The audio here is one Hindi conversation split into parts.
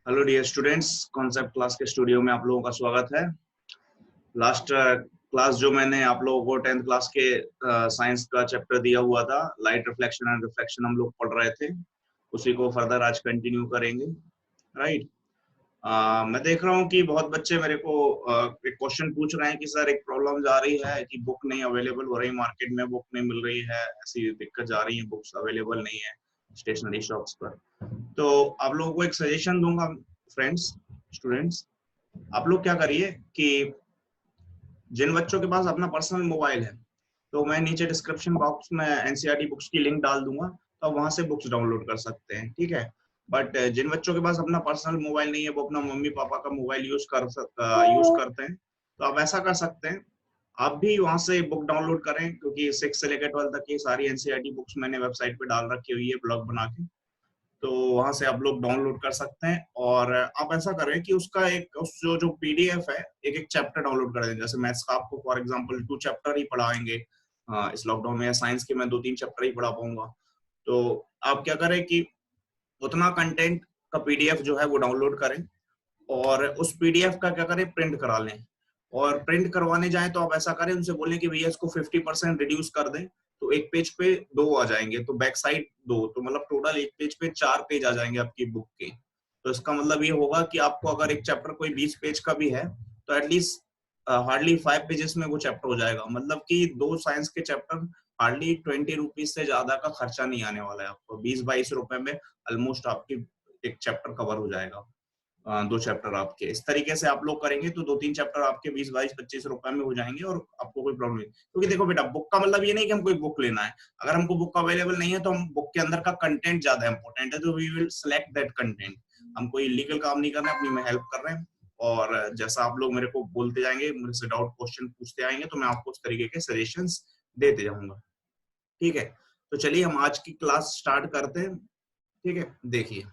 Hello dear students, concept class के स्टूडियो में आप लोगों का स्वागत है। लास्ट क्लास जो मैंने आप लोगों को 10th क्लास के साइंस का चैप्टर दिया हुआ था, लाइट रिफ्लेक्शन एंड रिफ्लेक्शन, हम लोग पढ़ रहे थे। उसी को फर्दर आज कंटिन्यू करेंगे। राइट। मैं देख रहा हूँ कि बहुत बच्चे मेरे को एक क्वेश्चन पूछ रहे हैं कि सर एक प्रॉब्लम जा रही है कि बुक नहीं अवेलेबल हो रही, मार्केट में बुक नहीं मिल रही है, ऐसी दिक्कत जा रही है, बुक्स अवेलेबल नहीं है स्टेशनरी शॉप्स पर। तो आप लोगों को एक सजेशन दूंगा फ्रेंड्स, स्टूडेंट्स। आप लोग क्या करिए कि जिन बच्चों के पास अपना पर्सनल मोबाइल है, तो मैं नीचे डिस्क्रिप्शन बॉक्स में एनसीईआरटी बुक्स की लिंक डाल दूंगा, तो वहां से बुक्स डाउनलोड कर सकते हैं। ठीक है। बट जिन बच्चों के पास अपना पर्सनल मोबाइल नहीं है, वो अपना मम्मी पापा का मोबाइल यूज करते हैं, तो आप ऐसा कर सकते हैं, आप भी वहां से बुक डाउनलोड करें, क्योंकि 6 से लेकर 12 तक की सारी एनसीईआरटी बुक्स मैंने वेबसाइट पे डाल रखी हुई है ब्लॉग बना के। तो वहां से आप लोग डाउनलोड कर सकते हैं, और आप ऐसा करें कि उसका एक जो पीडीएफ है, एक एक चैप्टर डाउनलोड कर दें। जैसे मैथ्स का आपको फॉर एग्जांपल 2 चैप्टर ही पढ़ाएंगे इस लॉकडाउन में, या साइंस के मैं 2-3 चैप्टर ही पढ़ा पाऊंगा। तो आप क्या करें कि उतना कंटेंट का पीडीएफ जो है वो डाउनलोड करें, और उस पीडीएफ का क्या करें, प्रिंट करा लें। और प्रिंट करवाने जाएं तो आप ऐसा करें, उनसे बोलें कि भैया इसको 50% रिड्यूस कर दें, तो एक पेज पे 2 आ जाएंगे, तो बैक साइड 2, तो मतलब टोटल एक पेज पे 4 पेज आ जाएंगे आपकी बुक के। तो इसका मतलब ये होगा कि आपको अगर एक चैप्टर कोई 20 पेज का भी है, तो एटलीस्ट हार्डली 5 पेजेस में वो चैप्टर हो जाएगा। मतलब कि 2 साइंस के चैप्टर हार्डली 20 रुपीज से ज्यादा का खर्चा नहीं आने वाला है आपको। 20-22 रुपए में ऑलमोस्ट आपकी एक चैप्टर कवर हो जाएगा। 2 चैप्टर आपके इस तरीके से आप लोग करेंगे तो 2-3 चैप्टर आपके 20-22-25 रुपए में हो जाएंगे, और आपको कोई प्रॉब्लम नहीं। क्योंकि देखो बेटा, बुक का मतलब ये नहीं कि हमको एक बुक लेना है। अगर हमको बुक अवेलेबल नहीं है, तो हम बुक के अंदर का कंटेंट ज्यादा इंपॉर्टेंट है, तो we will select that content. हम कोई इलीगल काम नहीं कर रहे हैं, अपनी में हेल्प कर रहे हैं। और जैसा आप लोग मेरे को बोलते जाएंगे, मेरे से डाउट क्वेश्चन पूछते आएंगे, तो मैं आपको उस तरीके के सजेशंस देते जाऊंगा। ठीक है। तो चलिए हम आज की क्लास स्टार्ट करते हैं। ठीक है, देखिए।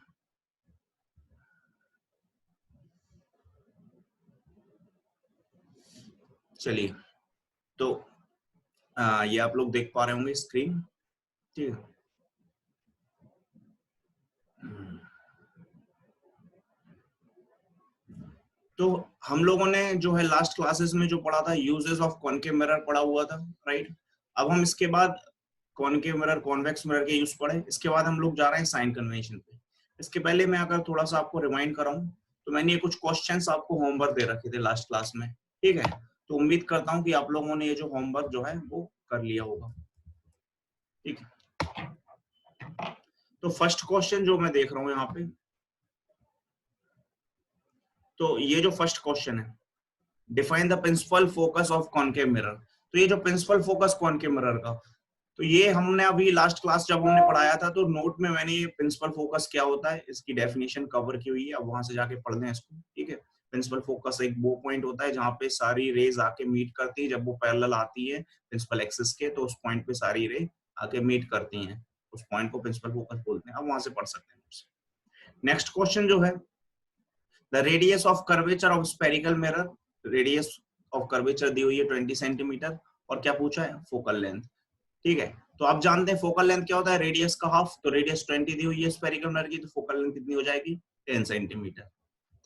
चलिए, तो ये आप लोग देख पा रहे होंगे स्क्रीन। ठीक है। तो हम लोगों ने जो है लास्ट क्लासेस में जो पढ़ा था, यूजेस ऑफ कॉनकेव मिरर पढ़ा हुआ था। राइट। अब हम इसके बाद कॉनकेव मिरर, कॉन्वेक्स मिरर के यूज पढ़े, इसके बाद हम लोग जा रहे हैं साइन कन्वेंशन पे। इसके पहले मैं अगर थोड़ा सा आपको रिमाइंड कराऊं, तो मैंने ये कुछ क्वेश्चंस आपको होमवर्क दे रखे थे लास्ट क्लास में। ठीक है। तो उम्मीद करता हूँ कि आप लोगों ने ये जो होमवर्क जो है वो कर लिया होगा। ठीक है। तो फर्स्ट क्वेश्चन जो मैं देख रहा हूँ यहाँ पे, तो ये जो फर्स्ट क्वेश्चन है, define the principal focus of concave mirror. तो ये जो प्रिंसिपल फोकस कॉनकेव मिरर का, तो ये हमने अभी लास्ट क्लास जब हमने पढ़ाया था, तो नोट में मैंने ये प्रिंसिपल फोकस क्या होता है इसकी डेफिनेशन कवर की हुई है। अब वहां से जाके पढ़ लें इसको। ठीक है। प्रिंसिपल फोकस एक वो पॉइंट होता है जहां पे सारी रेज आके मीट करती है, जब वो पैरेलल आती है प्रिंसिपल एक्सिस के, तो उस पॉइंट पे सारी रे आके मीट करती हैं, उस पॉइंट को प्रिंसिपल फोकस बोलते हैं। अब वहां से पढ़ सकते हैं। नेक्स्ट क्वेश्चन जो है, the radius of curvature of spherical mirror. Radius of curvature दी हुई है 20 सेंटीमीटर, और क्या पूछा है, फोकल लेंथ। ठीक है। तो आप जानते हैं फोकल लेंथ क्या होता है, रेडियस का हाफ। तो रेडियस 20 दी हुई है स्पेरिकल मिरर की, तो फोकल लेंथ कितनी हो जाएगी, 10 सेंटीमीटर।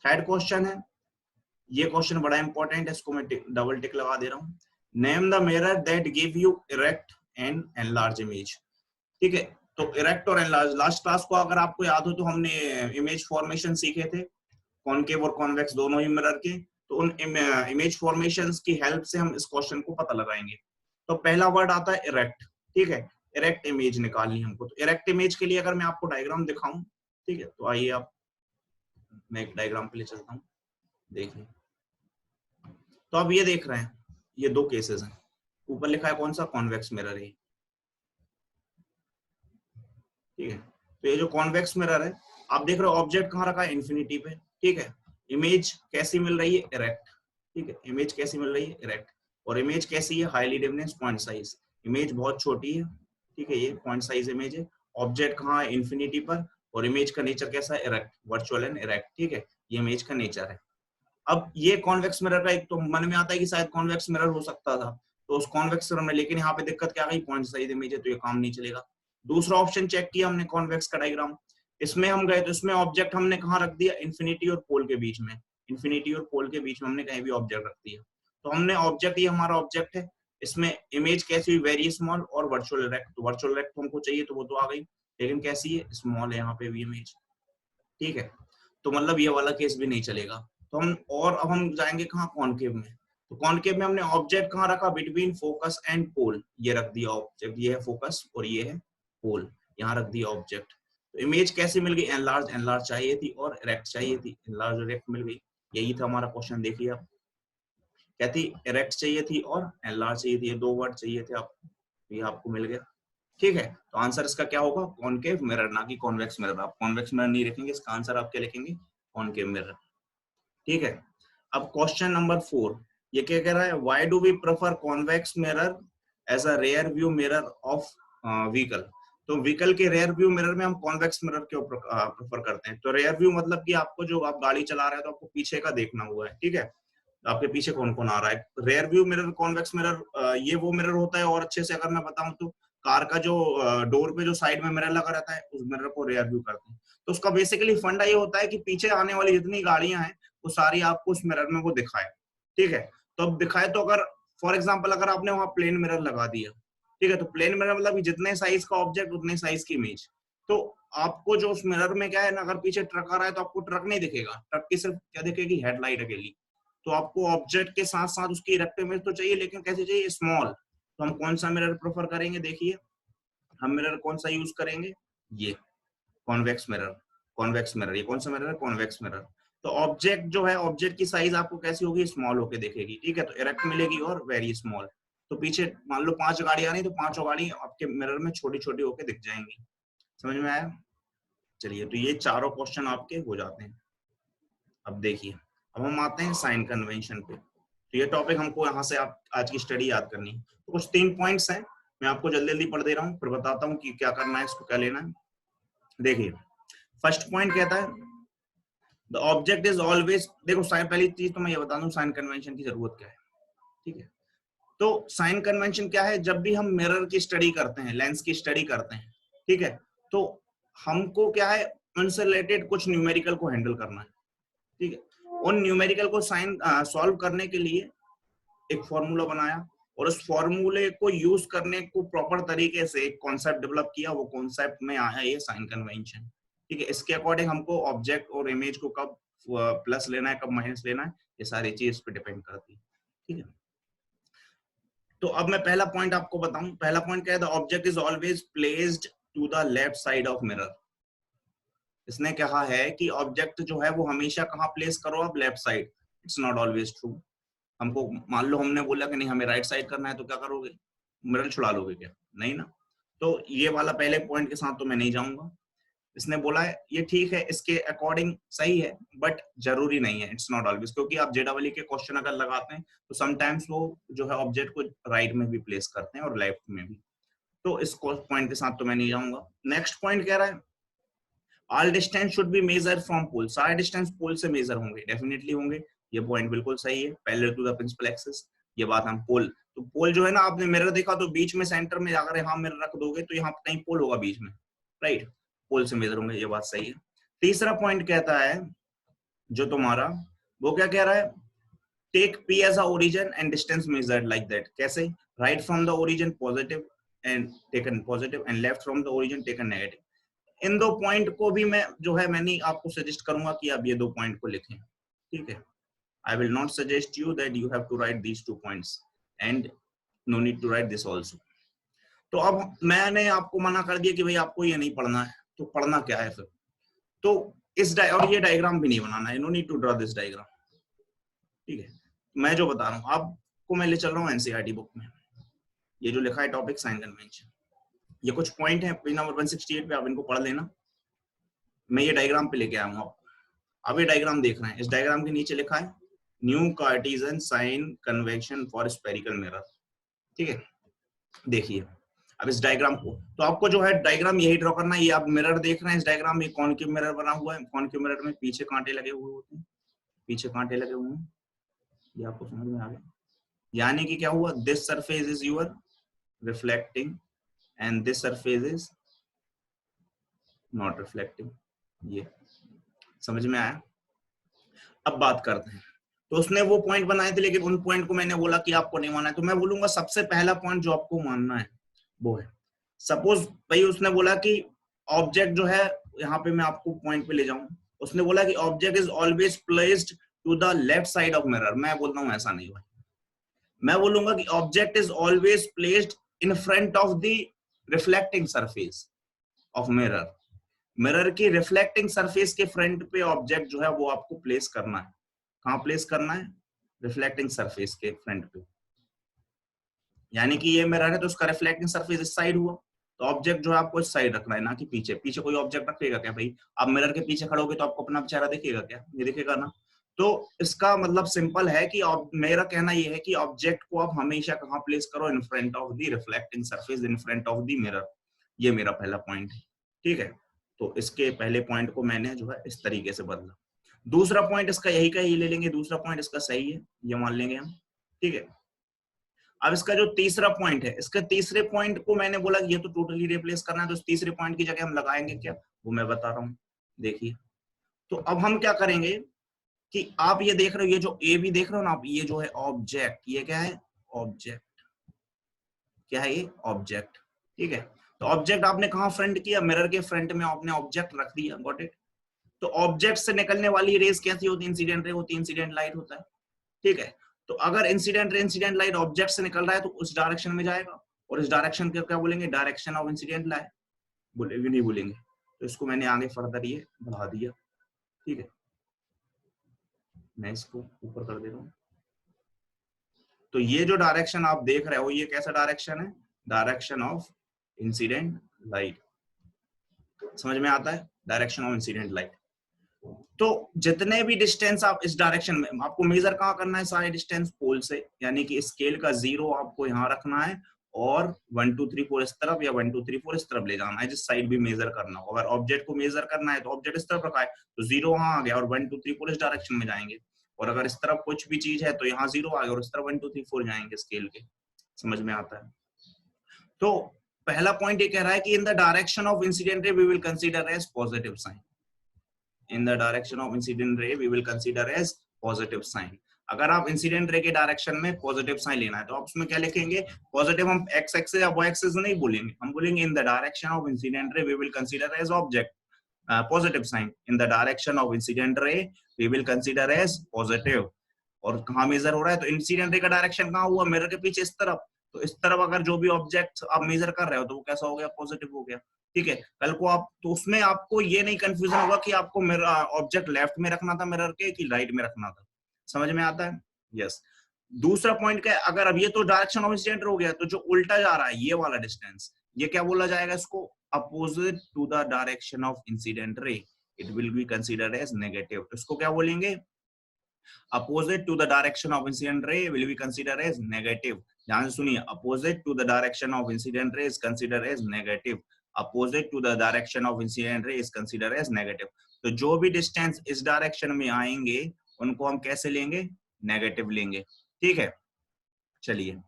थर्ड क्वेश्चन है, ये क्वेश्चन बड़ा इंपॉर्टेंट है, इसको मैं डबल टिक लगा दे रहा हूँ। Name the mirror that give you erect and enlarge image. ठीक है। तो इरेक्ट और एनलार्ज, लास्ट क्लास को अगर आपको याद हो तो हमने इमेज फॉर्मेशन सीखे थे, कॉनकेव और कॉन्वेक्स दोनों ही मिरर के। तो उन इमेज फॉर्मेशंस की हेल्प से हम इस क्वेश्चन को पता लगाएंगे। तो पहला वर्ड आता है इरेक्ट। ठीक है। इरेक्ट इमेज निकालनी हमको। तो इरेक्ट इमेज के लिए अगर मैं आपको डायग्राम दिखाऊं, ठीक है, तो आइए आप, मैं एक डायग्राम पे ले चलता हूँ, देखिए। तो आप ये देख रहे हैं, ये 2 केसेस हैं। ऊपर लिखा है कौन सा, कॉन्वेक्स मिरर है। ठीक है। तो ये जो कॉन्वेक्स मिरर है, आप देख रहे हो ऑब्जेक्ट कहाँ रखा है, इन्फिनिटी पे। ठीक है। इमेज कैसी मिल रही है, इरेक्ट। ठीक है। इमेज कैसी मिल रही है, इरेक्ट। और इमेज कैसी है, highly difference point size. Image बहुत छोटी है। ठीक है। ये पॉइंट साइज इमेज है। ऑब्जेक्ट कहाँ है, इन्फिनिटी पर। और इमेज का नेचर कैसा है, इरेक्ट, वर्चुअल एंड इरेक्ट। ठीक है। ये इमेज का नेचर है। अब ये कॉन्वेक्स मिरर का एक तो मन में आता है कि शायद कॉन्वेक्स मिरर हो सकता था, तो उस कॉन्वेक्स मिरर में, लेकिन यहाँ पे दिक्कत क्या गई, पॉइंट साइज इमेज है, तो ये काम नहीं चलेगा। दूसरा ऑप्शन चेक किया हमने, कॉन्वेक्स का डायग्राम। इसमें हम गए तो इसमें ऑब्जेक्ट हमने कहाँ रख दिया, इन्फिनिटी और पोल के बीच में, इन्फिनिटी और पोल के बीच में हमने कहीं भी ऑब्जेक्ट रख दिया। तो हमने ऑब्जेक्ट, ये हमारा ऑब्जेक्ट है, इसमें इमेज कैसी हुई, वेरी स्मॉल और वर्चुअल रेक्ट। तो वर्चुअल रेक्ट हमको चाहिए तो वो तो आ गई, लेकिन कैसी है, स्मॉल है यहाँ पे भी इमेज, ठीक है। तो मतलब ये वाला केस भी नहीं चलेगा। तो हम, और अब हम जाएंगे कहाँ, कॉनकेव में। तो कॉनकेव में हमने ऑब्जेक्ट कहाँ रखा, बिटवीन फोकस एंड पोल, ये रख दिया ऑब्जेक्ट, ये है फोकस और ये है पोल, यहाँ रख दिया ऑब्जेक्ट। तो इमेज कैसे मिल गई, एनलार्ज, एनलार्ज चाहिए थी और इरेक्ट चाहिए थी, एनलार्ज और इरेक्ट मिल गई। यही था हमारा क्वेश्चन, देखिए आप, क्या थी, इरेक्ट चाहिए थी और एनलार्ज चाहिए थी, ये दो वर्ड चाहिए थे आपको, ये आपको मिल गया, ठीक है। तो आंसर इसका क्या होगा, कॉनकेव मिरर, ना कि कॉन्वेक्स मिरर। आप कॉन्वेक्स मिरर नहीं लिखेंगे, इसका आंसर आप क्या लिखेंगे, कॉनकेव मिरर, ठीक है। अब क्वेश्चन नंबर 4, ये क्या कह रहा है, why do we prefer convex mirror as a rear view mirror of vehicle. तो व्हीकल के रेयर व्यू मिरर में हम कॉन्वेक्स मिरर क्यों प्रेफर करते हैं। तो रेयर व्यू मतलब कि आपको, जो आप गाड़ी चला रहे हैं तो आपको पीछे का देखना हुआ है, ठीक है, आपके पीछे कौन कौन आ रहा है। Rare view mirror, convex mirror, ये वो मिरर होता है, और अच्छे से अगर मैं बताऊं तो कार का जो डोर पे जो साइड में मिरर लगा रहता है, उस मिरर को रेयर व्यू करते हैं। तो उसका बेसिकली फंडा ये होता है कि पीछे आने वाली जितनी गाड़ियां हैं वो सारी आपको उस मिरर में वो दिखाए, ठीक है। तो अब दिखाए तो अगर फॉर एग्जाम्पल अगर आपने वहां प्लेन मिरर लगा दिया, ठीक है, तो प्लेन मिरर मतलब जितने साइज का ऑब्जेक्ट उतने साइज की इमेज। तो आपको जो उस मिरर में क्या है ना, अगर पीछे ट्रक आ रहा है तो आपको ट्रक नहीं दिखेगा, ट्रक की सिर्फ क्या दिखेगी, हेडलाइट अकेली। तो आपको ऑब्जेक्ट के साथ साथ उसकी इरेक्ट इमेज तो चाहिए, लेकिन कैसे चाहिए, स्मॉल। तो हम कौन सा मिरर प्रेफर करेंगे, देखिए हम मिरर कौन सा यूज करेंगे, ये कॉन्वेक्स मिरर, कॉन्वेक्स मिरर, ये कौन सा मिरर है, कॉन्वेक्स मिरर। तो ऑब्जेक्ट जो है, ऑब्जेक्ट की साइज आपको कैसी होगी, स्मॉल होके दिखेगी, ठीक है। तो इरेक्ट मिलेगी और वेरी स्मॉल। तो पीछे मान लो 5 गाड़ियां नहीं, तो 5 गाड़ी आपके मिरर में छोटी छोटी होके दिख जाएंगी। समझ में आया। चलिए, तो ये चारों क्वेश्चन आपके हो जाते हैं। अब देखिए, अब हम आते हैं साइन कन्वेंशन पे। तो ये टॉपिक हमको यहाँ से आप आज की स्टडी याद करनी है। तो कुछ 3 पॉइंट्स हैं, मैं आपको जल्दी जल्दी पढ़ दे रहा हूँ, फिर बताता हूँ कि क्या करना है, इसको क्या लेना है। देखिए, फर्स्ट पॉइंट कहता है द ऑब्जेक्ट इज ऑलवेज, देखो साइन, पहली चीज तो मैं ये बता दूं साइन कन्वेंशन की जरूरत क्या है, ठीक है। तो साइन कन्वेंशन क्या है, जब भी हम मिरर की स्टडी करते हैं, लेंस की स्टडी करते हैं, ठीक है, तो हमको क्या है, उनसे रिलेटेड कुछ न्यूमेरिकल को हैंडल करना है, ठीक है। उन न्यूमेरिकल को साइन सॉल्व करने के लिए एक फॉर्मूला बनाया, और उस फॉर्मूले को यूज करने को प्रॉपर तरीके से एक कॉन्सेप्ट डेवलप किया, वो कॉन्सेप्ट में आया ये साइन कन्वेंशन, ठीक है। इसके अकॉर्डिंग हमको ऑब्जेक्ट और इमेज को कब प्लस लेना है, कब माइनस लेना है, ये सारी चीज इस पे डिपेंड करती है, ठीक है। तो अब मैं पहला पॉइंट आपको बताऊं, पहला पॉइंट क्या है, the object is always placed to the left side of mirror. इसने कहा है कि ऑब्जेक्ट जो है वो हमेशा कहाँ प्लेस करो आप, left side. It's not always true. हमको मान लो हमने बोला कि नहीं हमें राइट साइड करना है, तो क्या करोगे, मिरर छुड़ा लोगे क्या, नहीं ना। तो ये वाला पहले पॉइंट के साथ तो मैं नहीं जाऊंगा। इसने बोला है ये ठीक है, इसके अकॉर्डिंग सही है, बट जरूरी नहीं है, इट्स नॉट ऑलवेज। क्योंकि आप जेडबल के क्वेश्चन अगर लगाते हैं तो समटाइम्स वो जो है ऑब्जेक्ट को राइट में भी प्लेस करते हैं और लेफ्ट में भी। तो इस पॉइंट के साथ तो मैं नहीं जाऊंगा। नेक्स्ट पॉइंट कह रहा है all distance should be measure from pole. सारे डिस्टेंस पोल से मेजर होंगे, डेफिनेटली होंगे। ये पॉइंट बिल्कुल सही है, parallel to the principal axis. ये बात हम पोल, तो पोल जो है ना, आपने मिरर देखा तो बीच में सेंटर में अगर यहाँ मिरर रख दोगे तो यहाँ कहीं पोल होगा बीच में, राइट, पोल से मेजर होंगे, ये बात सही है। तीसरा पॉइंट कहता है जो तुम्हारा, वो क्या कह रहा है, take P as a origin and distance measured like that। कैसे, right from the origin positive and taken positive and left from the origin taken negative। इन दो पॉइंट को भी मैं जो है, मैंने आपको सजेस्ट करूंगा कि आप ये दो पॉइंट को लिखें, ठीक है। I will not suggest you that you have to write these 2 points and no need to write this also। तो अब मैंने आपको मना कर दिया कि भाई आपको ये नहीं पढ़ना है, तो पढ़ना क्या है फिर। तो इस और ये डायग्राम भी नहीं बनाना है, no need to draw this diagram, ठीक है। मैं जो बता रहा हूँ आपको, मैं ले चल रहा हूँ एनसीईआरटी बुक में, ये जो लिखा है टॉपिक साइन कन्वेंशन, ये कुछ पॉइंट है पेज नंबर 168 पे, आप इनको पढ़ लेना। मैं ये डायग्राम पे लेके आया हूँ आपको। अब ये डायग्राम देख रहे हैं, इस डायग्राम के नीचे लिखा है new Cartesian sign convention for spherical mirror, ठीक है। देखिए अब इस डायग्राम को, तो आपको जो है डायग्राम यही ड्रॉ करना है। ये आप मिरर देख रहे हैं, इस डायग्राम में कॉनकेव मिरर बना हुआ है, कॉनकेव मिरर में पीछे कांटे लगे हुए होते हैं, पीछे कांटे लगे हुए हैं, ये आपको समझ में आ गया। यानी कि क्या हुआ, this surface is your reflecting and this surface is not reflecting। ये समझ में आया? अब बात करते हैं। तो उसने वो पॉइंट बनाए थे, लेकिन उन पॉइंट को मैंने बोला कि आपको नहीं मानना है, तो मैं बोलूंगा सबसे पहला पॉइंट जो आपको मानना है वो है, सपोज भाई उसने बोला कि ऑब्जेक्ट जो है, यहाँ पे मैं आपको पॉइंट पे ले जाऊं, उसने बोला कि object is always placed to the left side of mirror. मैं बोलता हूँ ऐसा नहीं भाई, मैं बोलूंगा कि object is always placed in front of the reflecting surface of mirror. Mirror की रिफ्लेक्टिंग सरफेस के फ्रंट पे ऑब्जेक्ट जो है वो आपको प्लेस करना है। कहां प्लेस करना है? रिफ्लेक्टिंग सरफेस के फ्रंट पे। यानी कि ये मिरर है तो उसका रिफ्लेक्टिंग सरफेस इस साइड हुआ, तो ऑब्जेक्ट जो है आपको इस साइड रखना है, ना कि पीछे। पीछे कोई ऑब्जेक्ट रखेगा क्या भाई? आप मिरर के पीछे खड़ोगे तो आपको अपना चेहरा दिखेगा क्या? नहीं दिखेगा ना। तो इसका मतलब सिंपल है कि मेरा कहना यह है कि ऑब्जेक्ट को आप हमेशा कहां प्लेस करो? इन front of the reflecting surface, in front of the mirror. ये मेरा पहला पॉइंट है, ठीक है। तो इसके पहले पॉइंट को मैंने जो है इस तरीके से बदला। दूसरा पॉइंट इसका यही का यही ले लेंगे, दूसरा पॉइंट इसका सही है, ये मान लेंगे हम, ठीक है। अब इसका जो तीसरा पॉइंट है, इसके तीसरे पॉइंट को मैंने बोला कि ये तो टोटली रिप्लेस करना है, तो इस तीसरे पॉइंट की जगह हम लगाएंगे क्या, वो मैं बता रहा हूँ। देखिए, तो अब हम क्या करेंगे कि आप ये देख रहे हो, ये जो ए बी देख रहे हो ना आप, ये जो है ऑब्जेक्ट, ये क्या है? ऑब्जेक्ट। क्या है ये? ऑब्जेक्ट, ठीक है। तो ऑब्जेक्ट आपने कहा फ्रंट किया? मिरर के फ्रंट में आपने ऑब्जेक्ट रख दिया, गॉट इट। तो ऑब्जेक्ट से निकलने वाली रेस कैसी होती है? इंसिडेंट रे होती है, इंसिडेंट लाइट होता है, ठीक है। तो अगर इंसिडेंट लाइट ऑब्जेक्ट से निकल रहा है तो उस डायरेक्शन में जाएगा, और इस डायरेक्शन को क्या बोलेंगे? Direction of incident light. बोलेंगे नहीं बोलेंगे? तो इसको मैंने आगे फर्दर ये बढ़ा दिया, ठीक है। मैं इसको ऊपर कर दे रहा हूँ। तो ये जो डायरेक्शन आप देख रहे हो, ये कैसा डायरेक्शन है? Direction of incident light. समझ में आता है? Direction of incident light. तो जितने भी डिस्टेंस आप इस डायरेक्शन में, आपको मेजर कहाँ करना है? सारे डिस्टेंस पोल से, यानी कि स्केल का 0 आपको यहाँ रखना है, और 1 2 3 4 इस तरफ, या 1 2 3 4 इस तरफ ले जाना है, जिस साइड भी मेजर करना हो। अगर ऑब्जेक्ट को मेजर करना है तो ऑब्जेक्ट इस तरफ रखा है तो 0 वहां आ गया, और 1 2 3 4 इस डायरेक्शन में जाएंगे। और अगर इस तरफ कुछ भी चीज है तो यहाँ 0 आ गया, और इस तरफ 1 2 3 4 जाएंगे स्केल के। समझ में आता है? तो पहला पॉइंट ये कह रहा है कि in the direction of incident ray we will consider as positive sign. In the direction of incident ray we will consider as positive sign। अगर आप इंसिडेंट रे के डायरेक्शन में पॉजिटिव साइन लेना है तो आप उसमें क्या लिखेंगे? पॉजिटिव हम एक्स एक्सिस या वाई एक्सिस नहीं बोलेंगे, हम बोलेंगे in the direction of incident ray we will consider as object positive sign. In the direction of incident ray we will consider as positive. और कहाँ मेजर हो रहा है? तो इंसिडेंट रे का डायरेक्शन कहाँ हुआ? मिरर के पीछे, इस तरफ। तो इस तरफ अगर जो भी ऑब्जेक्ट आप मेजर कर रहे हो तो वो कैसा हो गया? पॉजिटिव हो गया, ठीक है। कल को आप, तो उसमें आपको ये नहीं कंफ्यूजन होगा कि आपको ऑब्जेक्ट लेफ्ट में रखना था मिरर के कि राइट में रखना था। समझ में आता है? यस। दूसरा पॉइंट क्या है? अगर अब ये तो डायरेक्शन ऑफ इंसिडेंट हो गया, तो जो उल्टा जा रहा है ये वाला डिस्टेंस, ये क्या बोला जाएगा इसको? Opposite to the direction of incident ray, it will be considered as negative. तो इसको क्या बोलेंगे? opposite to the direction of incident ray will be considered as negative। ध्यान से सुनिए, opposite to the direction of incident ray is considered as negative। opposite to the direction of incident ray is considered as negative। तो जो भी डिस्टेंस इस डायरेक्शन में आएंगे उनको हम कैसे लेंगे? नेगेटिव लेंगे, ठीक है। चलिए,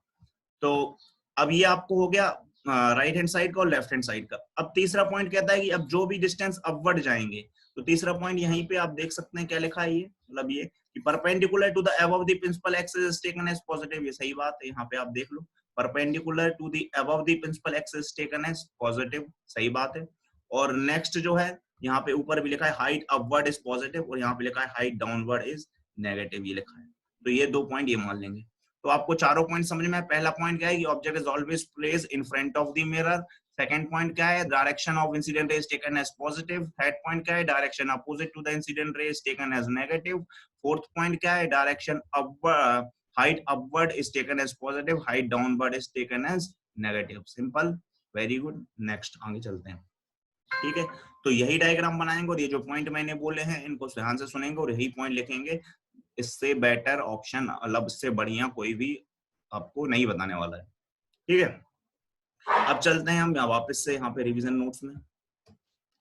तो अब ये आपको हो गया राइट हैंड साइड का और लेफ्ट हैंड साइड का। अब तीसरा पॉइंट कहता है कि अब जो भी डिस्टेंस अपवर्ड जाएंगे, तो तीसरा पॉइंट यहीं पे आप देख सकते हैं क्या लिखा है, ये मतलब ये कि perpendicular to the above the principal axis is taken as positive. ये सही बात है, यहाँ पे आप देख लो, perpendicular to the above the principal axis taken as positive, सही बात है। और नेक्स्ट जो है, यहाँ पे ऊपर भी लिखा है हाइट अपवर्ड इज पॉजिटिव, और यहाँ पे लिखा है हाइट डाउनवर्ड इज नेगेटिव, ये लिखा है। तो ये दो पॉइंट ये मान लेंगे। तो आपको चारों पॉइंट समझ में आए। पहला पॉइंट क्या है कि object is always placed in front of the mirror. Second point क्या है? Direction of incident ray is taken as positive. Third point क्या है? Direction opposite to the incident ray is taken as negative. Fourth point क्या है? Direction upward, height upward is taken as positive, height downward is taken as negative. Simple, very good. Next आगे चलते हैं, ठीक है। तो यही डायग्राम बनाएंगे, और ये जो पॉइंट मैंने बोले हैं इनको ध्यान से सुनेंगे और यही पॉइंट लिखेंगे। इससे बेटर ऑप्शन, मतलब इससे बढ़िया कोई भी आपको नहीं बताने वाला है, ठीक है। अब चलते हैं हम वापस से यहाँ पे रिवीजन नोट्स में।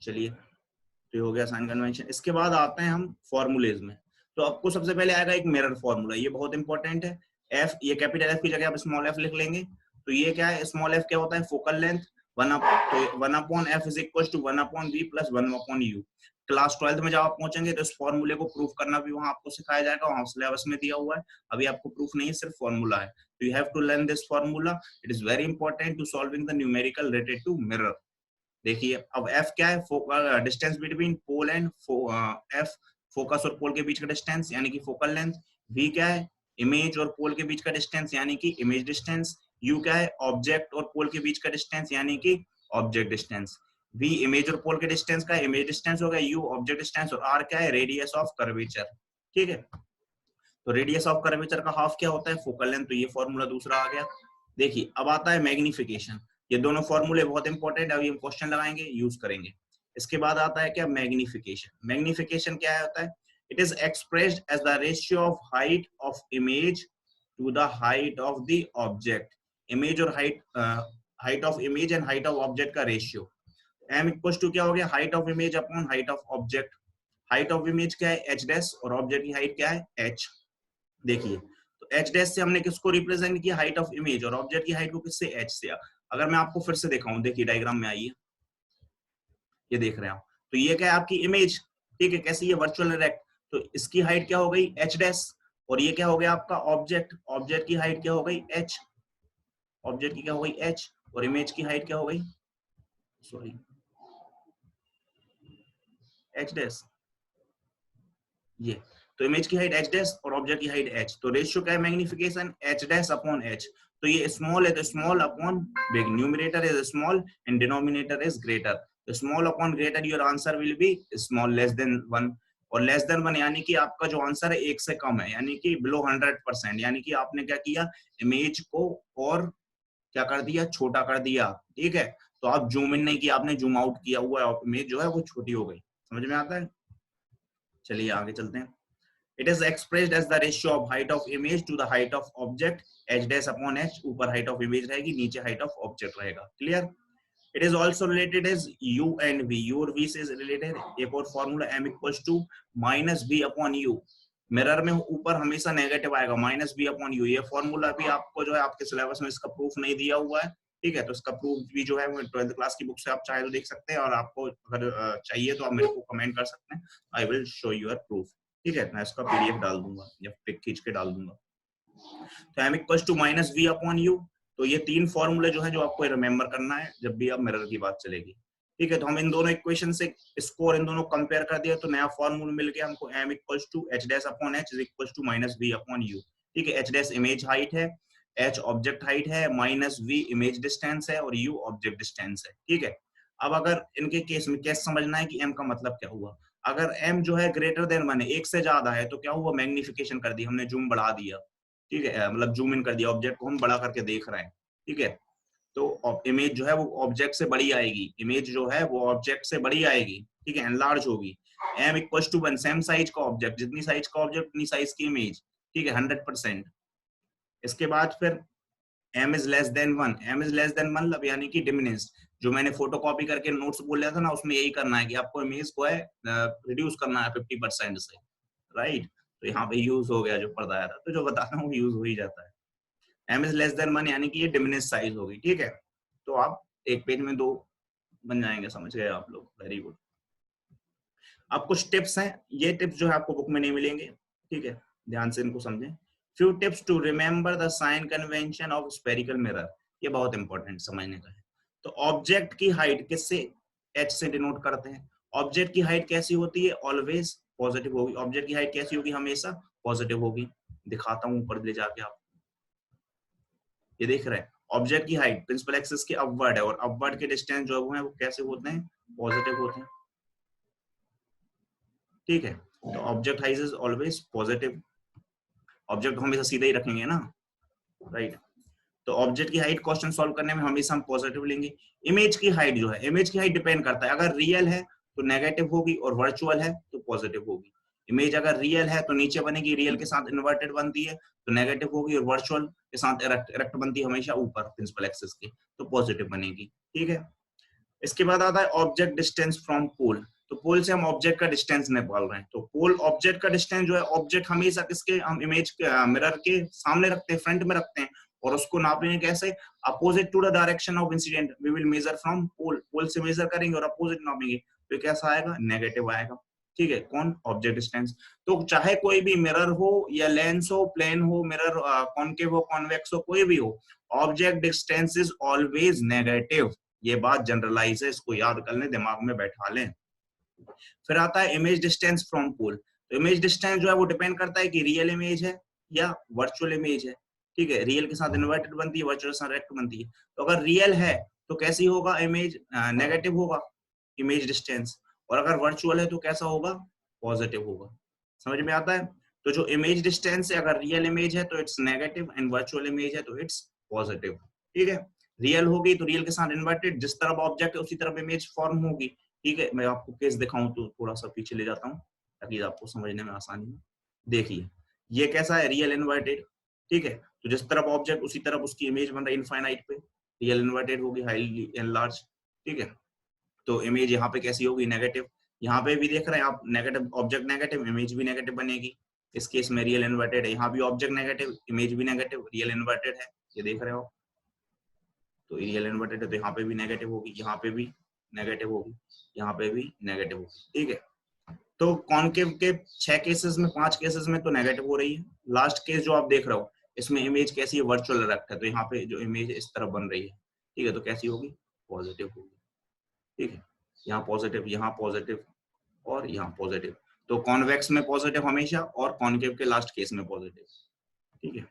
चलिए, तो हो गया साइन कन्वेंशन। इसके बाद आते हैं हम फॉर्मूलेज में। तो आपको सबसे पहले आएगा एक मिरर फॉर्मूला, ये बहुत इंपॉर्टेंट है। एफ, ये कैपिटल एफ की जगह आप स्मॉल एफ लिख लेंगे। तो ये क्या है? स्मॉल एफ क्या होता है? Focal length. 1/f is equal to 1/v plus 1/u। Class 12th में जब आप पहुंचेंगे तो इस फॉर्मूले को प्रूफ करना भी वहां आपको सिखाया जाएगा, वहां सिलेबस में दिया हुआ है। अभी आपको प्रूफ नहीं है, सिर्फ फॉर्मूला है। तो you have to learn this formula, it is very important to solving the numerical related to mirror. देखिए अब f क्या है, distance between pole and f, focus और पोल के बीच का डिस्टेंस यानी कि फोकल लेंथ। v क्या है, इमेज और पोल के बीच का डिस्टेंस यानी कि इमेज डिस्टेंस। u क्या है, ऑब्जेक्ट और पोल के बीच का डिस्टेंस यानी कि ऑब्जेक्ट डिस्टेंस। v इमेज और पोल के डिस्टेंस का इमेज डिस्टेंस हो गया, u ऑब्जेक्ट डिस्टेंस, और r क्या है, रेडियस ऑफ कर्वेचर। ठीक है, तो रेडियस ऑफ कर्वेचर का हाफ क्या होता है, फोकल लेंथ। तो ये फॉर्मूला दूसरा आ गया। देखिए अब आता है मैग्निफिकेशन। ये दोनों फॉर्मूले बहुत इंपॉर्टेंट है, अभी हम क्वेश्चन लगाएंगे, यूज करेंगे। इसके बाद आता है क्या, मैग्निफिकेशन। मैग्निफिकेशन क्या होता है, it is expressed as the ratio of height of image to the height of the object. Image और height of image and height of object का रेशियो। m इक्वल्स टू क्या हो गया, height of image upon height of object. Height of image क्या है, h डैश, और ऑब्जेक्ट की हाइट क्या है, h। देखिए तो h डैश से हमने किसको रिप्रेजेंट किया, हाइट ऑफ इमेज, और ऑब्जेक्ट की हाइट को किससे, h से। अगर मैं आपको फिर से दिखाऊं, देखिए डायग्राम में आइए, ये देख रहे हैं आप, तो ये क्या है आपकी इमेज, ठीक है, कैसी है, वर्चुअल रेक्ट। तो इसकी हाइट क्या हो गई, h डैश, और ये क्या हो गया आपका ऑब्जेक्ट, ऑब्जेक्ट की हाइट क्या हो गई, h, ऑब्जेक्ट की क्या हो गई h, और इमेज की हाइट क्या हो गई, सॉरी h डैश, ये। तो इमेज की हाइट h डैश और ऑब्जेक्ट की हाइट h। तो रेशियो क्या है, magnification h dash upon h। तो ये स्मॉल है तो small upon big, numerator is small and denominator is greater. तो small upon greater, your answer will be small, less than 1। और लेस देन 1 यानी कि आपका जो आंसर है 1 से कम है, यानी कि बिलो 100%, यानी कि आपने क्या किया, इमेज को और क्या कर दिया, छोटा कर दिया। ठीक है, तो आप जूम इन नहीं किया, आपने जूम आउट किया हुआ है, इमेज जो है वो छोटी हो गई। समझ में आता है, चलिए आगे चलते हैं। It is expressed as the ratio of height of image to the height of object, h dash upon h। ऊपर height of image रहेगी, नीचे height of object रहेगा। Clear. It is also related as u and v, u और v से रिलेटेड। एक और formula m equals to minus v upon u। Mirror में ऊपर हमेशा नेगेटिव आएगा, माइनस v अपॉन u। ये फॉर्मूला भी आपको जो है आपके सिलेबस में इसका प्रूफ नहीं दिया हुआ है, ठीक है, तो इसका प्रूफ भी जो है वो 12th क्लास की बुक से आप चाहे तो देख सकते हैं, और आपको अगर चाहिए तो आप मेरे को कमेंट कर सकते हैं, I will show your proof. ठीक है, मैं इसका पीडीएफ डाल दूंगा या पिक खींच के डाल दूंगा। तो m equals to minus v upon u। तो ये तीन फॉर्मूले जो है जो आपको रिमेंबर करना है जब भी आप मिरर की बात चलेगी। ठीक है, तो हम इन दोनों इक्वेशन से स्कोर इन दोनों कंपेयर कर दिया, तो नया फॉर्मूला मिल गया हमको, m equals to h dash upon h is equals to minus v upon u। ठीक है, h डैश इमेज हाइट है, h ऑब्जेक्ट हाइट है, माइनस v इमेज डिस्टेंस है, और u ऑब्जेक्ट डिस्टेंस है। ठीक है, अब अगर इनके केस में कैसे समझना है कि m का मतलब क्या हुआ। अगर m जो है ग्रेटर देन 1 है, एक से ज्यादा है, तो क्या हुआ, मैग्निफिकेशन कर दी हमने, जूम बढ़ा दिया। ठीक है, मतलब जूम इन कर दिया, ऑब्जेक्ट को हम बड़ा करके देख रहे हैं। ठीक है, तो इमेज जो है वो ऑब्जेक्ट से बड़ी आएगी, इमेज जो है वो ऑब्जेक्ट से बड़ी आएगी। ठीक है, एनलार्ज होगी। m equals to 1, same size का ऑब्जेक्ट, जितनी साइज का ऑब्जेक्ट उतनी साइज की इमेज। ठीक है, 100%। इसके बाद फिर m is less than 1, m is less than 1 मतलब यानी कि डिमिनिश्ड। जो मैंने फोटो कॉपी करके नोट्स बोल रहा था ना, उसमें यही करना है कि आपको इमेज को है रिड्यूस करना है 50% से, राइट। तो यहाँ पे यूज हो गया जो पर्दा आया था, तो जो बताता हूँ यूज हो ही जाता है। m इज लेस देन 1 यानी कि ये डिमिनिश्ड साइज होगी। ठीक है, तो आप एक पेज में 2 बन जाएंगे, समझ गए आप लोग, वेरी गुड। अब कुछ टिप्स हैं, ये टिप्स जो है आपको बुक में नहीं मिलेंगे। ठीक है, ध्यान से इनको समझें। Few tips to remember the sign convention of spherical mirror, ये बहुत इंपॉर्टेंट समझने का है। तो ऑब्जेक्ट की हाइट किससे, h से डिनोट करते हैं। ऑब्जेक्ट की हाइट कैसी होती है, ऑलवेज पॉजिटिव होगी। ऑब्जेक्ट की हाइट कैसी होगी, हमेशा पॉजिटिव होगी। दिखाता हूं ऊपर ले जाके, आप ये देख रहे हैं, ऑब्जेक्ट की हाइट प्रिंसिपल एक्सिस के अपवर्ड है, और अपवर्ड के डिस्टेंस जो है वो कैसे होते हैं, पॉजिटिव होते हैं। ठीक है, तो object height is always positive. Object हमेशा सीधा ही रखेंगे ना, राइट। तो ऑब्जेक्ट की हाइट क्वेश्चन सॉल्व करने में हमेशा हम पॉजिटिव लेंगे। इमेज की हाइट जो है, इमेज की हाइट डिपेंड करता है, अगर रियल है तो नेगेटिव होगी, और वर्चुअल है तो पॉजिटिव होगी। इमेज अगर रियल है तो नीचे बनेगी, रियल के साथ इन्वर्टेड बनती है तो नेगेटिव होगी, और वर्चुअल के साथ इरेक्ट बनती है हमेशा ऊपर प्रिंसिपल एक्सिस के, तो पॉजिटिव बनेगी। ठीक है, इसके बाद आता है ऑब्जेक्ट डिस्टेंस फ्रॉम पोल। तो पोल से हम ऑब्जेक्ट का डिस्टेंस निकाल रहे हैं, तो पोल ऑब्जेक्ट का डिस्टेंस जो है, ऑब्जेक्ट हमेशा किसके, हम इमेज के मिरर के सामने रखते हैं, फ्रंट में रखते हैं, और उसको नापेंगे कैसे, opposite to the direction of incident we will measure from pole. Pole से मेजर करेंगे और अपोजिट नापेंगे, तो कैसा आएगा, नेगेटिव आएगा। ठीक है, कौन, ऑब्जेक्ट डिस्टेंस। तो चाहे कोई भी मिरर हो या लेंस हो, प्लेन हो, मिरर कॉनकेव हो, कॉन्वेक्स हो, कोई भी हो, object distance is always negative. ये बात जनरलाइज है, इसको याद कर लें, दिमाग में बैठा लें। फिर आता है इमेज डिस्टेंस फ्रॉम पोल। तो इमेज डिस्टेंस जो है वो डिपेंड करता है कि रियल इमेज है या वर्चुअल इमेज है। ठीक है, रियल के साथ इन्वर्टेड बनती है, वर्चुअल के साथ रेक्ट बनती है। तो अगर रियल है तो कैसी होगा इमेज, नेगेटिव होगा इमेज डिस्टेंस, और अगर वर्चुअल है तो कैसा होगा, पॉजिटिव होगा। समझ में आता है। तो जो इमेज डिस्टेंस है, अगर रियल इमेज है तो it's negative and virtual image है तो इट्स पॉजिटिव। ठीक है, रियल होगी तो रियल के साथ इन्वर्टेड, जिस तरफ ऑब्जेक्ट है उसी तरफ इमेज फॉर्म होगी। ठीक है, मैं आपको केस दिखाऊं तो थोड़ा सा पीछे ले जाता हूँ ताकि आपको समझने में आसानी हो। देखिए ये कैसा है, रियल इन्वर्टेड। ठीक है, तो जिस तरफ ऑब्जेक्ट उसी तरफ उसकी इमेज बन रही है इनफाइनाइट पे, रियल इन्वर्टेड होगी, हाईली एनलार्ज। ठीक है, तो इमेज यहाँ पे कैसी होगी, नेगेटिव। यहाँ पे भी देख रहे हैं आप, नेगेटिव ऑब्जेक्ट नेगेटिव, इमेज भी नेगेटिव बनेगी। इस केस में रियल इन्वर्टेड है, यहाँ भी ऑब्जेक्ट नेगेटिव, इमेज भी नेगेटिव, रियल इन्वर्टेड है, ये देख रहे हो। तो रियल इन्वर्टेड है तो यहाँ पे भी नेगेटिव होगी, यहाँ पे भी नेगेटिव होगी, यहाँ पे भी नेगेटिव होगी। ठीक है, तो कॉनकेव के 6 केसेस में, 5 केसेस में तो नेगेटिव हो रही है। लास्ट केस जो आप देख रहे हो इसमें इमेज कैसी है, वर्चुअल इरेक्ट है, तो यहाँ पे जो इमेज इस तरफ बन रही है। ठीक है, तो कैसी होगी, पॉजिटिव होगी। ठीक है, यहाँ पॉजिटिव और यहाँ पॉजिटिव। तो कॉन्वेक्स में पॉजिटिव हमेशा और कॉनकेव के लास्ट केस में पॉजिटिव। ठीक है,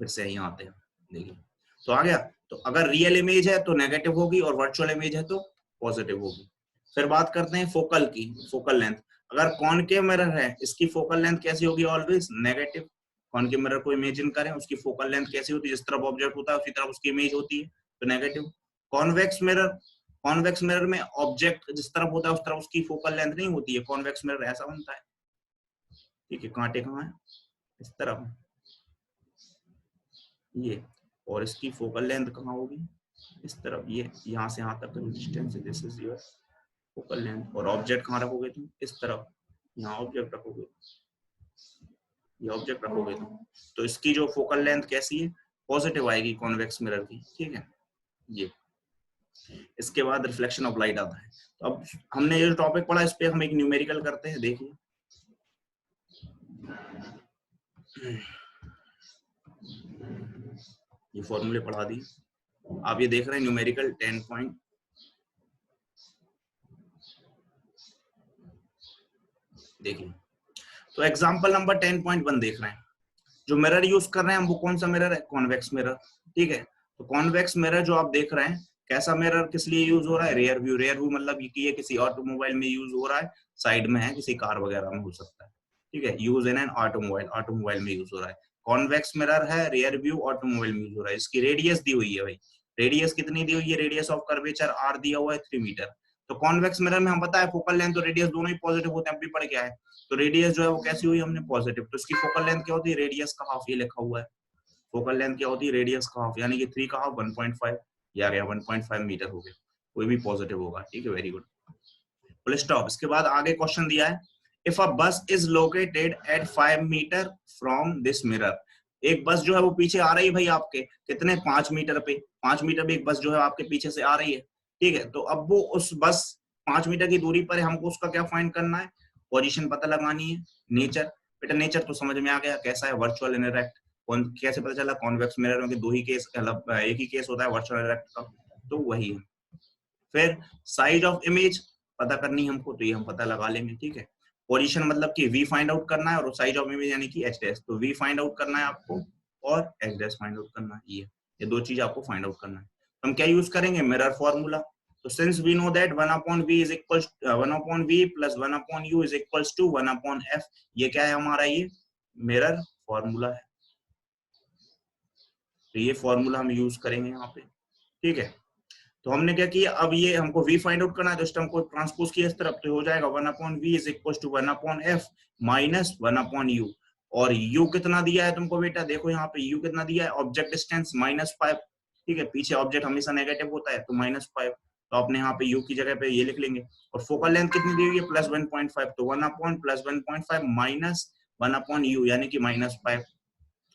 फिर से यहाँ आते हैं, देखिए तो आ गया। तो अगर रियल इमेज है तो नेगेटिव होगी और वर्चुअल इमेज है तो पॉजिटिव होगी। फिर बात करते हैं फोकल की, फोकल लेंथ। अगर कॉनकेव मिरर है इसकी फोकल लेंथ कैसी होगी, ऑलवेज नेगेटिव। कॉनकेव मिरर को इमेजिन करें, उसकी फोकल लेंथ कैसी होती है, जिस तरफ ऑब्जेक्ट होता है उसी तरफ उसकी इमेज होती है, तो negative. Convex mirror, convex mirror में ऑब्जेक्ट जिस तरफ होता है उस तरफ उसकी फोकल लेंथ नहीं होती है, कॉन्वेक्स मिरर ऐसा बनता है। ठीक है, कांटे कहाँ है, इस तरफ ये, और इसकी फोकल लेंथ कहाँ होगी, इस तरफ, ये यहाँ से यहाँ तक का डिस्टेंस है, this is your focal length. और ऑब्जेक्ट कहाँ रखोगे तुम, इस तरफ, यहाँ ऑब्जेक्ट रखोगे, ये ऑब्जेक्ट रखोगे तुम, तो इसकी जो फोकल लेंथ कैसी है, पॉजिटिव आएगी कॉन्वेक्स मिरर की। ठीक है, ये। इसके बाद रिफ्लेक्शन ऑफ लाइट आता है। तो अब हमने ये जो टॉपिक पढ़ा इस पे हम एक न्यूमेरिकल करते हैं, देखिए। ये फॉर्मूले पढ़ा दी, आप ये देख रहे हैं न्यूमेरिकल 10 पॉइंट। देखिए, तो एग्जांपल नंबर 10.1 देख रहे हैं। जो मिरर यूज कर रहे हैं हम, वो कौन सा मिरर है, कॉन्वेक्स मिरर। ठीक है, तो कॉन्वेक्स मिरर जो आप देख रहे हैं, कैसा मिरर किस लिए यूज हो रहा है, रेयर व्यू। रेयर व्यू मतलब ये किसी ऑटोमोबाइल में यूज हो रहा है, साइड में है, किसी कार वगैरह में हो सकता है। ठीक है, use in an automobile, automobile में यूज हो रहा है। कॉन्वेक्स मिरर है, रेयर व्यू, ऑटोमोबाइल में यूज हो रहा है। इसकी रेडियस दी हुई है भाई, रेडियस कितनी दी हुई है, रेडियस ऑफ कर्वेचर आर दिया हुआ है 3 मीटर। तो कॉन्वेक्स मिरर में हम पता है फोकल लेंथ और रेडियस दोनों ही पॉजिटिव होते हैं, अभी पढ़ के आए। तो रेडियस जो है वो कैसी हुई हमने, पॉजिटिव। तो इसकी फोकल लेंथ क्या होती है, रेडियस का हाफ, ये लिखा हुआ है। फोकल लेंथ क्या होती है, रेडियस का हाफ, यानी कि 3 का हाफ 1.5, या 1.5 मीटर हो गया, कोई भी पॉजिटिव होगा। ठीक है, वेरी गुड, फुल स्टॉप। इसके बाद आगे क्वेश्चन दिया है, if a bus is located at 5 metre from this mirror. एक बस जो है वो पीछे आ रही है भाई आपके, कितने, 5 मीटर पे, 5 मीटर पे एक बस जो है आपके पीछे से आ रही है। ठीक है, तो अब वो उस बस 5 मीटर की दूरी पर है, हमको उसका क्या फाइंड करना है, पोजीशन पता लगानी है। नेचर, बेटा नेचर तो समझ में आ गया, कैसा है, वर्चुअल इनडायरेक्ट। कैसे पता चला, कॉन्वेक्स मिरर में दो ही केस, मतलब एक ही केस होता है वर्चुअल इनडायरेक्ट का, तो वही है। फिर साइज ऑफ इमेज पता करनी है हमको, तो ये हम पता लगा लेंगे। ठीक है, पोजीशन मतलब कि v फाइंड आउट करना है, और साइज ऑफ इमेज यानी कि h डैश, तो v फाइंड आउट करना है आपको और h डैश फाइंड आउट करना है। ये दो चीज आपको फाइंड आउट करना है। हम क्या यूज करेंगे, मिरर फॉर्मूला। तो since we know that 1/v is equals 1/v plus 1/u is equals to 1/f, ये क्या है हमारा, ये मिरर फॉर्मूला है। तो ये फॉर्मूला हम यूज करेंगे यहाँ पे। ठीक है, तो हमने क्या किया, अब ये हमको v फाइंड आउट करना है, तो इस टर्म को ट्रांसपोज किया इस तरफ, तो हो जाएगा 1/v is equal to 1/f minus 1/u। और u कितना दिया है तुमको बेटा, देखो यहाँ पे u कितना दिया है, ऑब्जेक्ट डिस्टेंस -5। ठीक है, पीछे ऑब्जेक्ट हमेशा नेगेटिव होता है, तो -5, तो आपने यहाँ पे u की जगह पे ये लिख लेंगे। और फोकल लेंथ कितनी दी हुई है, +1.5, तो 1/+1.5 माइनस 1/u, यानी कि -5,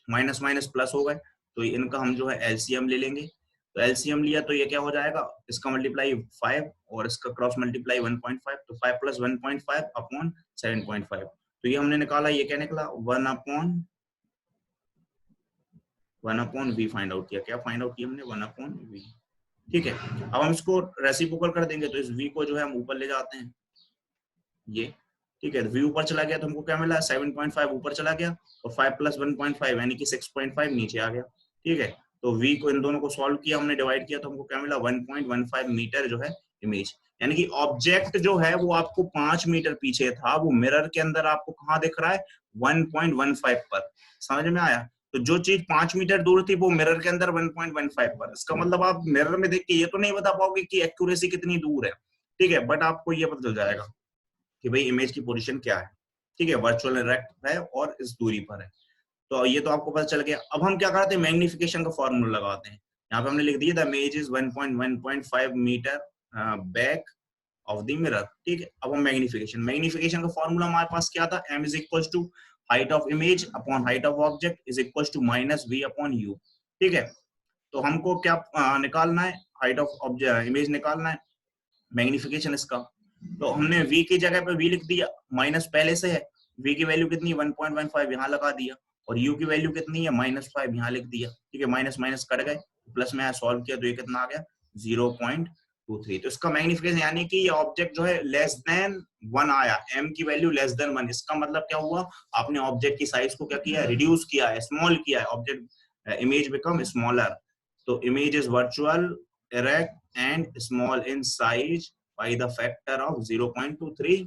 माइनस माइनस प्लस हो गए, तो इनका हम जो है एलसीएम ले लेंगे। तो एलसीएम लिया तो ये क्या हो जाएगा, इसका मल्टीप्लाई 5 और इसका क्रॉस मल्टीप्लाई 1.5, तो 5 प्लस 1.5 अपॉन 7.5, तो ये हमने निकाला, ये क्या निकला 1 अपॉन वी फाइंड आउट किया। क्या फाइंड आउट किया हमने, 1 अपॉन वी। ठीक है, अब हम इसको रेसिप्रोकल कर देंगे, तो इस v को जो है हम ऊपर ले जाते हैं, ये ठीक है, v ऊपर चला गया तो हमको क्या मिला 7.5 ऊपर चला गया और 5 प्लस 1.5 यानी कि 6.5 नीचे आ गया। ठीक है, तो v को इन दोनों को सॉल्व किया हमने, डिवाइड किया तो हमको क्या मिला 1.15 मीटर जो है इमेज, यानी कि ऑब्जेक्ट जो है वो आपको 5 मीटर पीछे था, वो मिरर के अंदर आपको कहाँ दिख रहा है 1.15 पर। समझ में आया? तो जो चीज 5 मीटर दूर थी वो मिरर के अंदर 1.15 पर। इसका मतलब आप मिरर में देख के ये तो नहीं बता पाओगे कि एक्यूरेसी कितनी दूर है, ठीक है, बट आपको ये पता चल जाएगा कि भाई इमेज की पोजीशन क्या है। ठीक है, वर्चुअल इरेक्ट है और इस दूरी पर है, तो ये तो आपको पता चल गया। अब हम क्या करते हैं, मैग्निफिकेशन का फॉर्मूला लगाते हैं। यहाँ पे हमने लिख दिया the image is 1.1.5 metre back of the mirror. ठीक है, अब हम मैग्निफिकेशन का फॉर्मूला हमारे पास क्या था, m is equal to height of image upon height of object is equal to minus v upon u। ठीक है, तो हमको क्या निकालना है, हाइट ऑफ इमेज निकालना है, मैग्निफिकेशन इसका। तो हमने v की जगह पे v लिख दिया, माइनस पहले से है, v की वैल्यू कितनी 1.15 यहाँ लगा दिया, और u की वैल्यू कितनी है -5 यहाँ लिख दिया। ठीक है, माइनस माइनस कट गए, प्लस में सॉल्व किया तो ये कितना आ गया 0.23। तो इसका मैग्निफिकेशन यानी कि ये ऑब्जेक्ट जो है लेस देन 1 आया, m की वैल्यू लेस देन 1। इसका मतलब क्या हुआ, आपने ऑब्जेक्ट की साइज को क्या किया, रिड्यूस किया है, स्मॉल किया है, ऑब्जेक्ट इमेज बिकम स्मॉलर। तो image is virtual erect and small in size by the factor of 0.23।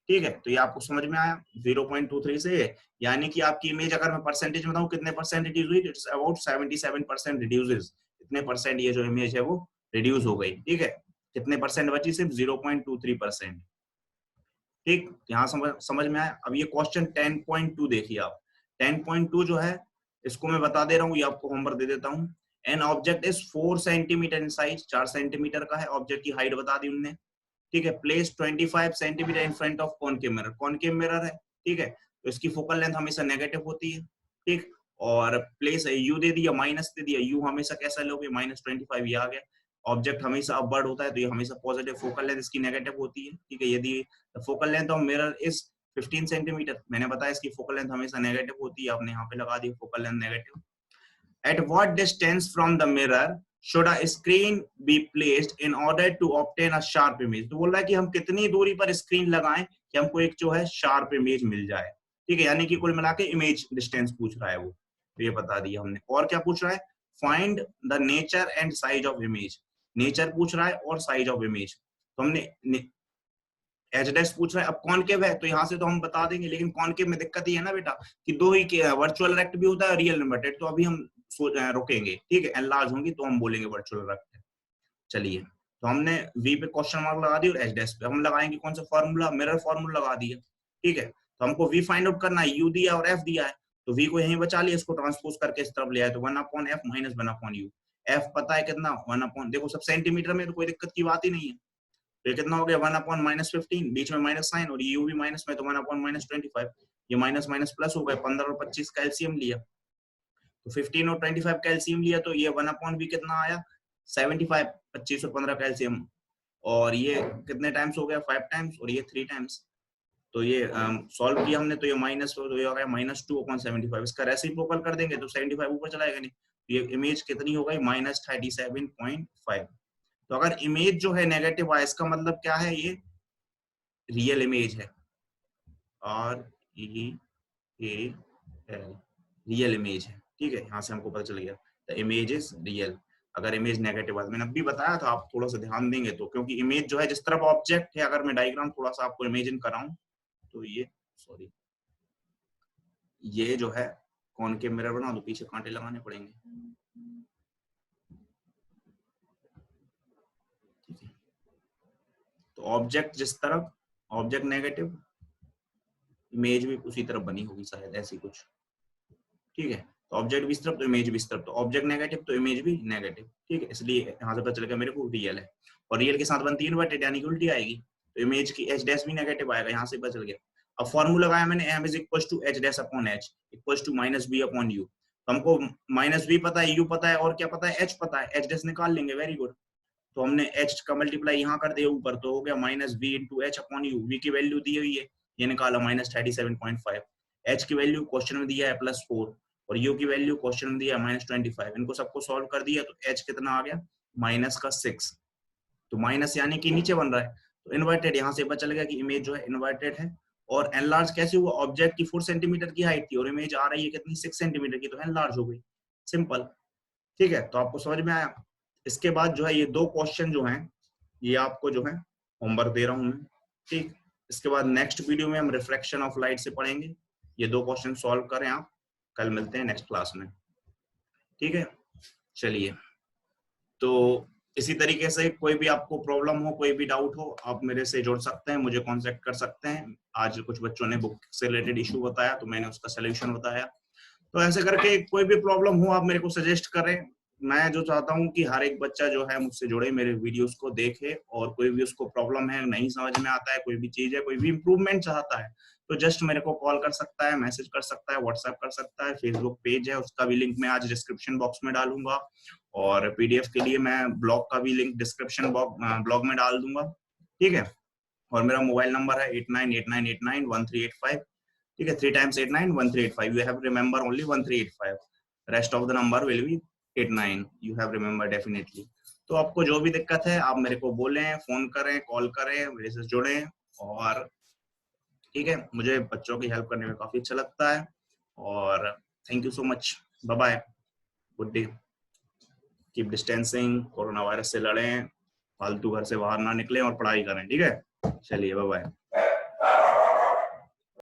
ठीक है, तो ये आपको समझ में आया 0.23 से, यानी कि आपकी इमेज अगर मैं परसेंटेज में बताऊं कितने परसेंट रिड्यूस हुई, इट्स अबाउट 77% रिड्यूसेस। इतने परसेंट ये जो इमेज है वो रिड्यूस हो गई। ठीक है, कितने परसेंट बची, सिर्फ 0.23%। ठीक, यहाँ समझ में आया। अब ये क्वेश्चन 10.2 देखिए आप, 10.2 जो है इसको मैं बता दे रहा हूँ, ये आपको होमवर्क दे देता हूँ। An object is 4 centimetre in size, 4 centimetre का है, ऑब्जेक्ट की हाइट बता दी उनने। ठीक है, place 25 centimetre in front of concave mirror, concave mirror है। ठीक है, तो इसकी फोकल लेंथ हमेशा नेगेटिव होती है। ठीक, और प्लेस यू दे दिया, माइनस दे दिया, यू हमेशा कैसा लोगे -25, ये आ गया। ऑब्जेक्ट हमेशा अपवर्ड होता है तो ये हमेशा पॉजिटिव, फोकल लेंथ इसकी नेगेटिव होती है। ठीक है, यदि focal length of mirror is 15 centimetre, मैंने बताया इसकी फोकल लेंथ हमेशा नेगेटिव होती है, आपने यहाँ पे लगा दी focal length negative. At what distance from the mirror should a screen be placed in order to obtain a sharp image? तो बोल रहा है कि हम कितनी दूरी पर स्क्रीन लगाएं कि हमको एक जो है शार्प इमेज मिल जाए। ठीक है, यानी कि कुल मिला के इमेज डिस्टेंस पूछ रहा है वो, तो ये बता दिया हमने। और क्या पूछ रहा है, find the nature and size of image, nature पूछ रहा है और साइज ऑफ इमेज। तो हमने एच डैश पूछ रहा है, अब कॉनकेव है तो यहाँ से तो हम बता देंगे, लेकिन कॉनकेव में दिक्कत ही है ना बेटा कि दो ही वर्चुअल इरेक्ट भी होता है रियल इन्वर्टेड, तो अभी हम रुकेंगे। ठीक है, एनलार्ज होंगी तो हम बोलेंगे वर्चुअल इरेक्ट। चलिए, तो हमने v पे क्वेश्चन मार्क लगा दिया और एच डैश पे हम लगाएंगे कौन सा फॉर्मूला, मिरर फॉर्मूला लगा दिया। ठीक है, तो हमको v फाइंड आउट करना है, u दिया और f दिया है, तो v को यहीं बचा लिया, इसको ट्रांसपोज करके इस तरफ ले आए तो 1/f माइनस 1/u। f पता है कितना 1 देखो सब सेंटीमीटर में, तो कोई दिक्कत की बात ही नहीं है। तो कितना हो गया 1/-15, बीच में माइनस साइन, और ये भी माइनस में तो 1/-25। ये माइनस माइनस प्लस हो गए, 15 और 25 का एलसीएम लिया तो 15 और 25 का एलसीएम लिया तो ये 1/v कितना आया 75, 25 और 15 का एलसीएम, और ये कितने टाइम्स हो गया 5 टाइम्स और ये 3 टाइम्स। तो ये सॉल्व किया हमने तो ये माइनस, तो ये हो गया -2/75। इसका रेसिप्रोकल कर देंगे तो 75 ऊपर चला जाएगा, नहीं ये इमेज कितनी हो गई -37.5। तो अगर इमेज जो है नेगेटिव आया, इसका मतलब क्या है, ये रियल इमेज है, REAL, रियल इमेज है। ठीक है, यहाँ से हमको पता चल गया द इमेज इज रियल। अगर इमेज नेगेटिव है, मैंने अभी बताया था, आप थोड़ा सा ध्यान देंगे तो, क्योंकि इमेज जो है जिस तरफ ऑब्जेक्ट है, अगर मैं डायग्राम थोड़ा सा आपको इमेजिन कराऊं तो ये सॉरी ये जो है कॉनकेव मिरर बना दो, पीछे कांटे लगाने पड़ेंगे। ठीक है, तो ऑब्जेक्ट जिस तरफ, ऑब्जेक्ट नेगेटिव, इमेज भी उसी तरफ बनी होगी शायद, ऐसी कुछ। ठीक है, तो ऑब्जेक्ट भी इस तरफ तो इमेज भी इस तरफ, तो ऑब्जेक्ट नेगेटिव तो इमेज भी नेगेटिव। ठीक है, इसलिए यहाँ से पता चल गया मेरे को रियल है, और रियल के साथ बनती है इन्वर्टेड यानी कि उल्टी आएगी, तो इमेज की एच डैश भी नेगेटिव आएगा, यहाँ से पता चल गया। अब फॉर्मूला लगाया मैंने, m is equal to h dash upon h equal to -v upon u। तो हमको माइनस v पता है, u पता है और क्या पता है, h पता है, h डैश निकाल लेंगे, वेरी गुड। तो हमने h का मल्टीप्लाई यहाँ कर दिया ऊपर, तो हो गया minus v into H upon you. v की वैल्यू दी हुई है, ये निकाला माइनस 37.5। h की वैल्यू क्वेश्चन में दिया है +4 और u की वैल्यू क्वेश्चन में दिया है -25। इनको सबको सॉल्व कर दिया तो h कितना आ गया, -6। तो माइनस यानी कि नीचे बन रहा है, तो इन्वर्टेड यहाँ से पता चल गया कि इमेज जो है इन्वर्टेड है। और एनलार्ज कैसे हुआ, ऑब्जेक्ट की 4 सेंटीमीटर की हाइट थी और इमेज आ रही है कितनी, 6 सेंटीमीटर की, तो एनलार्ज हो गई, सिंपल। ठीक है, तो आपको समझ में आया। इसके बाद जो है ये 2 क्वेश्चन जो हैं ये आपको जो है होमवर्क दे रहा हूं मैं, ठीक। इसके बाद नेक्स्ट वीडियो में हम रिफ्लेक्शन ऑफ लाइट से पढ़ेंगे, ये 2 क्वेश्चन सॉल्व करें आप। कल मिलते हैं नेक्स्ट क्लास में, ठीक है। चलिए, तो इसी तरीके से कोई भी आपको प्रॉब्लम हो, कोई भी डाउट हो, आप मेरे से जुड़ सकते हैं, मुझे कांटेक्ट कर सकते हैं। आज कुछ बच्चों ने बुक से रिलेटेड इशू बताया तो मैंने उसका सोल्यूशन बताया। तो ऐसे करके कोई भी प्रॉब्लम हो आप मेरे को सजेस्ट करें। मैं जो चाहता हूँ कि हर एक बच्चा जो है मुझसे जुड़े, मेरे वीडियोस को देखे, और कोई भी उसको प्रॉब्लम है, नहीं समझ में आता है, कोई भी चीज है, कोई भी इम्प्रूवमेंट चाहता है, तो जस्ट मेरे को कॉल कर सकता है, मैसेज कर सकता है, व्हाट्सएप कर सकता है। फेसबुक पेज है, उसका भी लिंक मैं आज डिस्क्रिप्शन बॉक्स में डालूंगा, और पीडीएफ के लिए मैं ब्लॉग का भी लिंक डिस्क्रिप्शन ब्लॉग में डाल दूंगा, ठीक है। और मेरा मोबाइल नंबर है 8989891385, ठीक है, 3 times 891385। You have remember only 1385, rest of the number will be 89, you have remember definitely। तो आपको जो भी दिक्कत है आप मेरे को बोलें, फोन करें, कॉल करें, मेरे से जुड़ें। और ठीक है, मुझे बच्चों की हेल्प करने में काफी अच्छा लगता है। और thank you so much, bye bye, good day. Keep distancing, corona virus से लड़ें, फालतू घर से बाहर ना निकलें और पढ़ाई करें, ठीक है। चलिए, बाय बाय।